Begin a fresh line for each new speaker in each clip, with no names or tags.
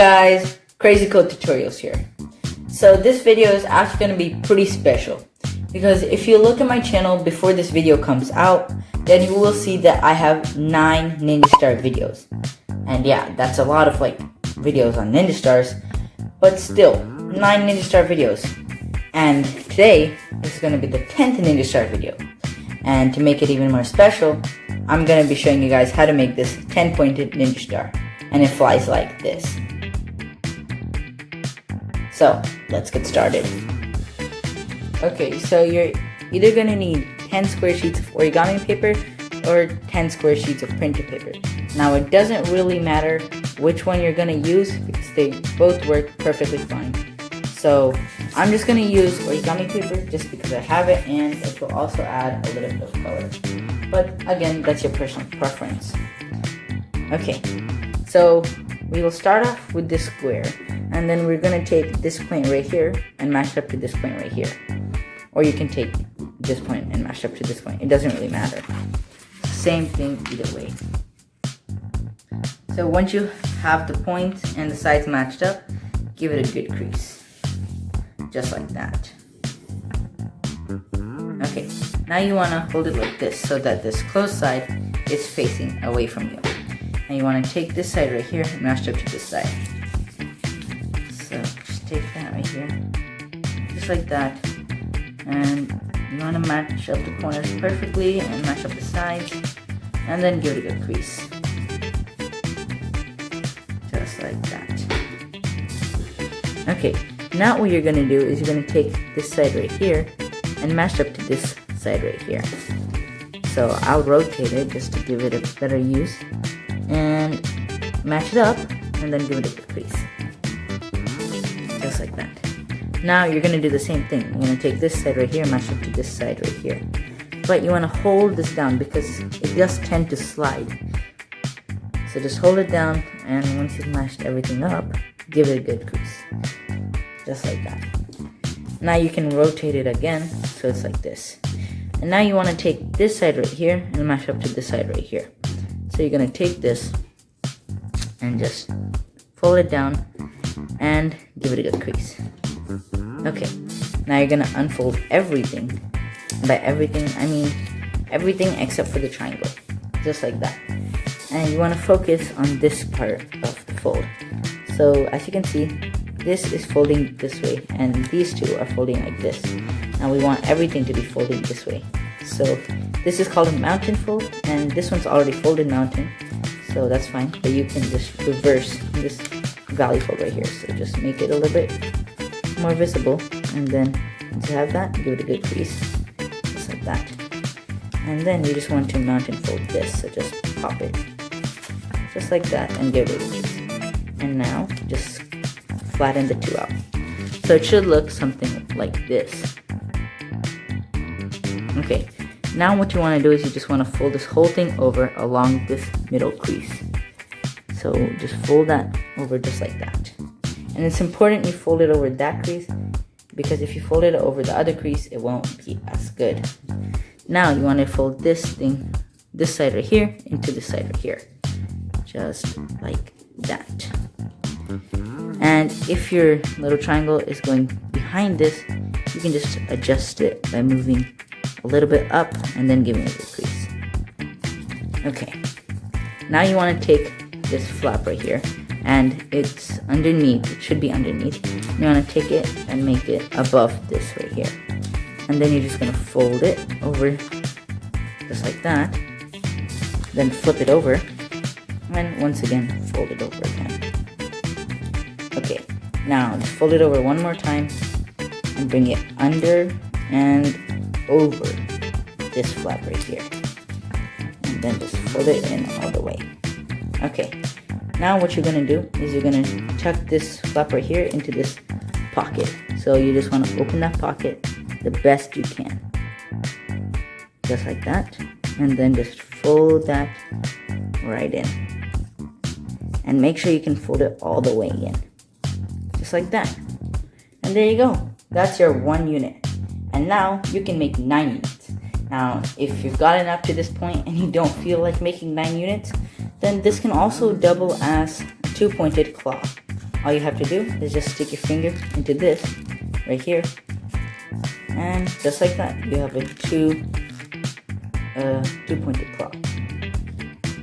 Guys, Crazy Code Tutorials here. So this video is actually going to be pretty special because if you look at my channel before this video comes out, then you will see that I have 9 Ninja Star videos. And yeah, that's a lot of videos on Ninja Stars, but still 9 Ninja Star videos. And today is going to be the 10th Ninja Star video. And to make it even more special, I'm going to be showing you guys how to make this 10-pointed Ninja Star. And it flies like this. So, let's get started. Okay, so you're either going to need 10 square sheets of origami paper or 10 square sheets of printer paper. Now, it doesn't really matter which one you're going to use because they both work perfectly fine. So, I'm just going to use origami paper just because I have it and it will also add a little bit of color. But again, that's your personal preference. Okay, so we will start off with this square and then we're going to take this point right here and match it up to this point right here. Or you can take this point and match it up to this point. It doesn't really matter. Same thing either way. So once you have the points and the sides matched up, give it a good crease. Just like that. Okay, now you want to hold it like this so that this closed side is facing away from you. And you want to take this side right here and match it up to this side. So just take that right here, just like that. And you want to match up the corners perfectly and match up the sides. And then give it a good crease. Just like that. Okay, now what you're going to do is you're going to take this side right here and match up to this side right here. So I'll rotate it just to give it a better use. And match it up and then give it a good crease. Just like that. Now you're going to do the same thing. You're going to take this side right here and match up to this side right here. But you want to hold this down because it does tend to slide. So just hold it down and once you've mashed everything up, give it a good crease. Just like that. Now you can rotate it again so it's like this. And now you want to take this side right here and match up to this side right here. So you're going to take this and just fold it down and give it a good crease. Okay, now you're going to unfold everything. By everything, I mean everything except for the triangle. Just like that. And you want to focus on this part of the fold. So as you can see, this is folding this way and these two are folding like this. Now we want everything to be folding this way. So this is called a mountain fold and this one's already folded mountain. So that's fine, but you can just reverse this valley fold right here. So just make it a little bit more visible and then once you have that, give it a good crease. Just like that. And then you just want to mountain fold this, so just pop it. Just like that and give it a crease. And now just flatten the two out. So it should look something like this. Okay, now what you want to do is you just want to fold this whole thing over along this middle crease. So just fold that over just like that. And it's important you fold it over that crease because if you fold it over the other crease, it won't be as good. Now you want to fold this thing, this side right here, into this side right here. Just like that. And if your little triangle is going behind this, you can just adjust it by moving a little bit up and then giving it a crease. Okay, now you want to take this flap right here and it's underneath, it should be underneath. You want to take it and make it above this right here. And then you're just going to fold it over just like that. Then flip it over and once again fold it over again. Okay, now just fold it over one more time and bring it under and over this flap right here. And then just fold it in all the way. Okay, now what you're going to do is you're going to tuck this flap right here into this pocket. So you just want to open that pocket the best you can. Just like that. And then just fold that right in. And make sure you can fold it all the way in. Just like that. And there you go. That's your 1 unit. And now you can make 9 units. Now, if you've gotten up to this point and you don't feel like making 9 units, then this can also double as a 2-pointed claw. all you have to do is just stick your finger into this right here, and just like that, you have a two-pointed claw.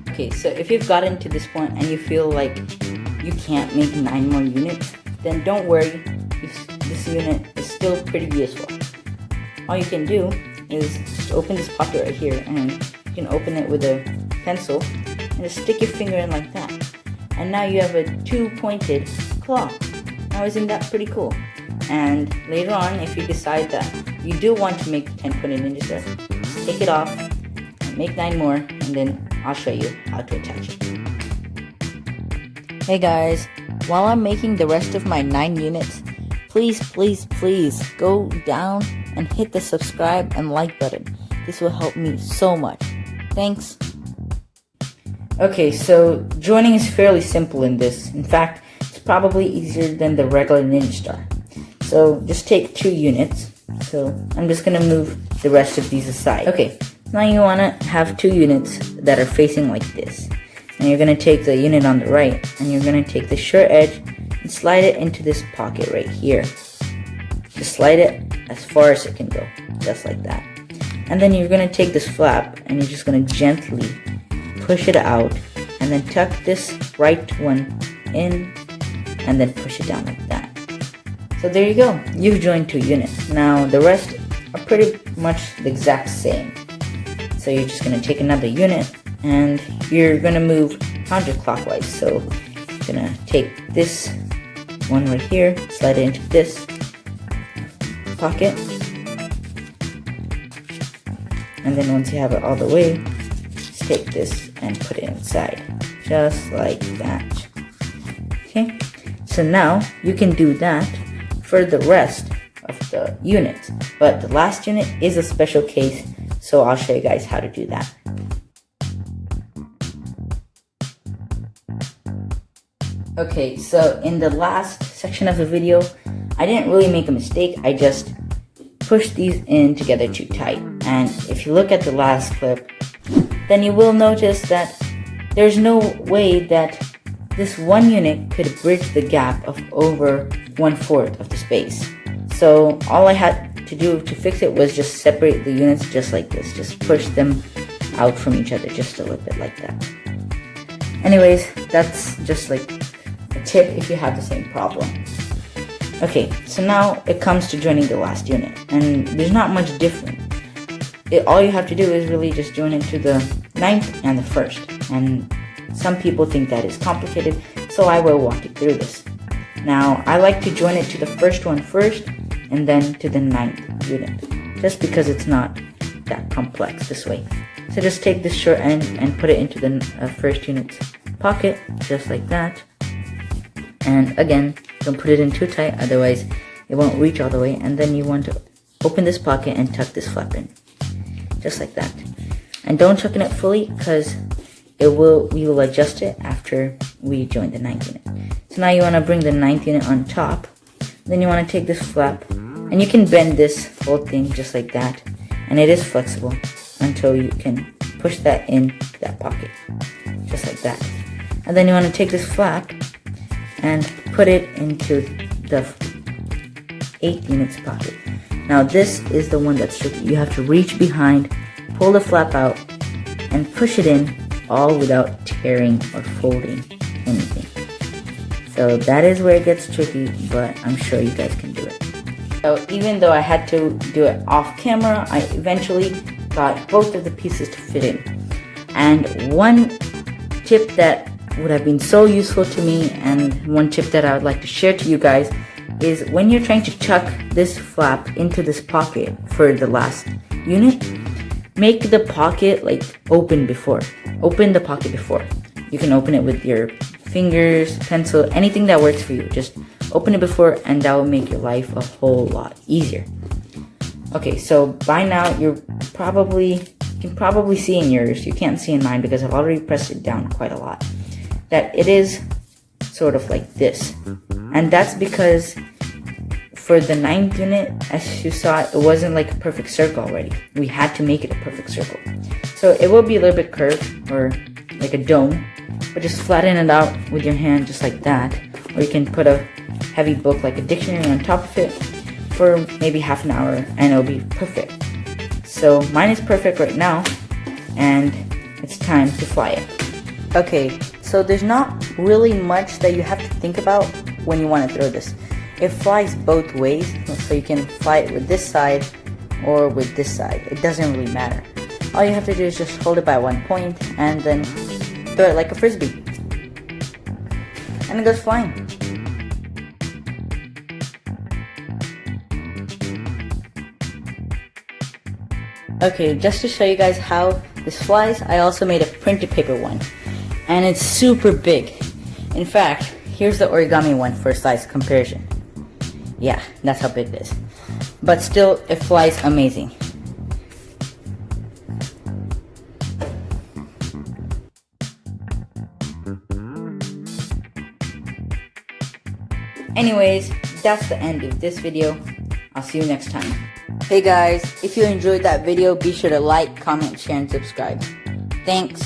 Okay, so if you've gotten to this point and you feel like you can't make 9 more units, then don't worry, this unit is still pretty useful. All you can do is just open this pocket right here, and you can open it with a pencil and just stick your finger in like that. And now you have a 2-pointed claw. Now isn't that pretty cool? And later on, if you decide that you do want to make 10-pointed ninja star, just take it off and make 9 more, and then I'll show you how to attach it. Hey guys, while I'm making the rest of my 9 units, please go down and hit the subscribe and like button. This will help me so much. Thanks. Okay, so joining is fairly simple in this. In fact, it's probably easier than the regular ninja star. So just take 2 units. So I'm just gonna move the rest of these aside. Okay, now you wanna have 2 units that are facing like this. And you're gonna take the unit on the right, and you're gonna take the short edge and slide it into this pocket right here. Just slide it as far as it can go, just like that. And then you're gonna take this flap and you're just gonna gently push it out, and then tuck this right one in, and then push it down like that. So there you go, you've joined 2 units. Now the rest are pretty much the exact same. So you're just gonna take another unit, and you're gonna move counterclockwise. So you're gonna take this one right here, slide it into this pocket, and then once you have it all the way, just take this and put it inside, just like that. Okay, so now you can do that for the rest of the units, but the last unit is a special case, so I'll show you guys how to do that. Okay, so in the last section of the video, I didn't really make a mistake. I just pushed these in together too tight. And if you look at the last clip, then you will notice that there's no way that this one unit could bridge the gap of over 1/4 of the space. So all I had to do to fix it was just separate the units just like this. Just push them out from each other just a little bit like that. Anyways, that's just like a tip if you have the same problem. Okay, so now it comes to joining the last unit, and there's not much different. All you have to do is really just join it to the 9th and the 1st, and some people think that is complicated, so I will walk you through this. Now, I like to join it to the first one first, and then to the 9th unit, just because it's not that complex this way. So just take this short end and put it into the first unit's pocket, just like that. And again, don't put it in too tight, otherwise it won't reach all the way. And then you want to open this pocket and tuck this flap in, just like that. And don't tuck in it fully, because we will adjust it after we join the 9th unit. So now you want to bring the 9th unit on top. Then you want to take this flap, and you can bend this whole thing just like that, and it is flexible until you can push that in that pocket, just like that. And then you want to take this flap and put it into the 8th unit's pocket. Now this is the one that's tricky. You have to reach behind, pull the flap out, and push it in, all without tearing or folding anything. So that is where it gets tricky, but I'm sure you guys can do it. So even though I had to do it off camera, I eventually got both of the pieces to fit in. And one tip that would have been so useful to me, and one tip that I would like to share to you guys, is when you're trying to tuck this flap into this pocket for the last unit, make the pocket like open the pocket before. You can open it with your fingers, pencil, anything that works for you. Just open it before, and that will make your life a whole lot easier. Okay, so by now you can probably see in yours, you can't see in mine because I've already pressed it down quite a lot, that it is sort of like this. And that's because for the 9th unit, as you saw, it wasn't like a perfect circle already. We had to make it a perfect circle. So it will be a little bit curved, or like a dome, but just flatten it out with your hand just like that. or you can put a heavy book like a dictionary on top of it for maybe half an hour and it'll be perfect. So mine is perfect right now, and it's time to fly it. Okay, so there's not really much that you have to think about when you want to throw this. It flies both ways, so you can fly it with this side or with this side. It doesn't really matter. All you have to do is just hold it by one point and then throw it like a frisbee. And it goes flying. Okay, just to show you guys how this flies, I also made a printed paper one. And it's super big. In fact, here's the origami one for size comparison. Yeah, that's how big it is. But still, it flies amazing. Anyways, that's the end of this video. I'll see you next time. Hey guys, if you enjoyed that video, be sure to like, comment, share, and subscribe. Thanks.